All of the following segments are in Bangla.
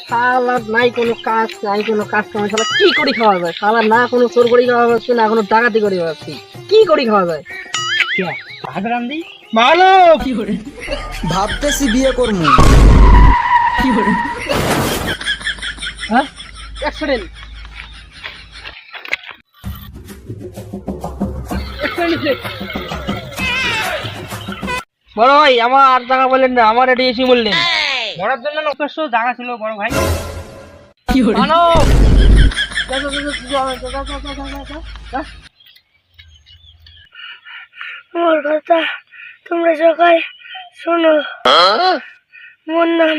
শালার নাই কোনো কাজ কামে শালা কি করে খাওয়া যায়? শালা না কোনো চোর করে খাওয়া যাচ্ছে, না কোনো ডাকাতি করে যাচ্ছি, কি করে খাওয়া যায়? ভালো কি করে ভাবতেছি বিয়ে করবো। কি করে হ্যাঁ অ্যাক্সিডেন্ট বড় ভাই আমার আর জায়গা বললেন না, আমার এটা এসে বললেন মরার জন্য যথেষ্ট জায়গা ছিল বড় ভাই। কি হলো মোর কথা তোমরা সবাই শোনো। মোর নাম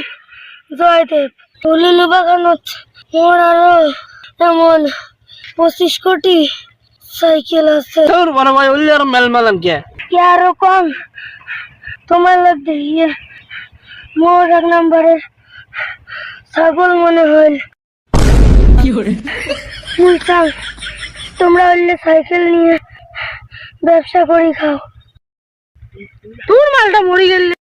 জয়দেব। তুলিলু বাগানত মোর আরো এমন 25 কোটি সাইকেল আছে। তোর বড় ভাই বললে আর মেলমেলান কে কিরকম তোমার লাগবে? মোর 1 নম্বরের ছাগল মনে হইল। কি করে বুঝতাম তোমরা হইলে সাইকেল নিয়ে ব্যবসা করি খাও। তোর মালটা মরে গেলে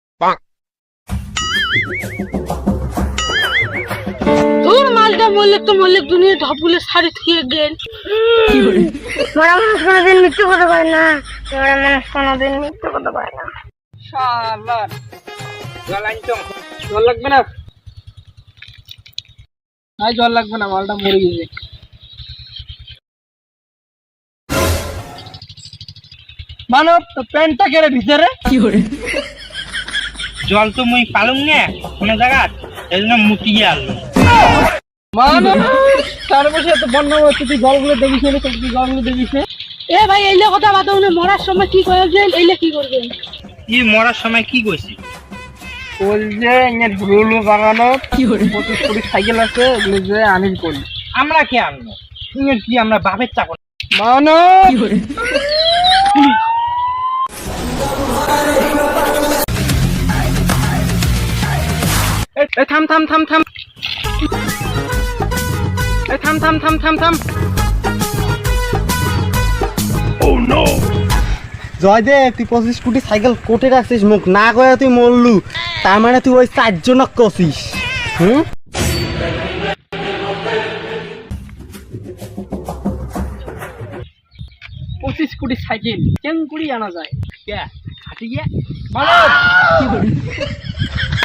তোর মালটা মরলে তো মরলে দুনিয়া ঢাপুলে শাড়ি থুয়ে গেল। মরা মানুষ কোনোদিন মৃত্যু করতে পারে না, মরা মানুষ কোনোদিন মৃত্যু করতে পারে না। শালার জল আনতো, জল লাগবে না, জল লাগবে না, মালটা মরে গেছে। মানব তো প্যান্টটা কেড়ে ভিতরে কি করে জল তো মুই পালুম না কোনো জায়গা, এই জন্য মুটিয়ে আনলো। মানব তার বসে এত বন্যা হচ্ছে, তুই জলগুলো দেখিস না, তুই জলগুলো দেখিস না। এ ভাই এইলে কথা বাদ উনি মরার সময় কি করেছেন, এইলে কি করবেন? কি মরার সময় কি কইছি? বলছে এর হুলুলু বাগানো কি করে 25 কোটি সাইকেল আছে, এগুলো যে আনিল করি। আমরা কে আনবো? তুমি কি আমরা বাপের চাকর? মানো কি করে থাম থাম থাম থাম থাম থাম থাম থাম থাম। জয়দেব তুই 25 কোটি সাইকেল কোটে রাখছিস, মুখ না করে তুই মরলু, তার মানে তুই ওই 4 জনক কছিস। 25 কোটি সাইকেল কেন কুড়ি আনা যায়? কে হাঁটি গিয়া মানো কি করে?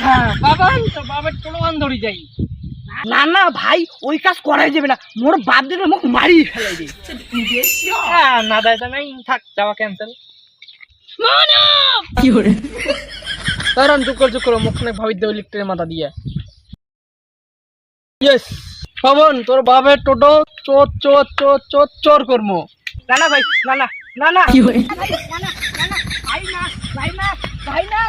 হ্যাঁ বাবা তো বাবার প্রমাণ ধরি যাই। না না ভাই ওই কাজ করাই যাবে না, মোর বাপ দিলে মুখ মারি ফেলাই দিই। হ্যাঁ না দাদা নাই, থাক যাওয়া ক্যান্সেল। মানব কি করে তারান চুপ করো মুখ খানে ভাবি দেও ইলেকট্রিকের মাথা দিয়ে। ইয়েস পবন তোর বাপের টোটো চোর চোর চোর চোর চোর কর্ম। না না ভাই, না না না না কি হয় ভাই না ভাই না ভাই না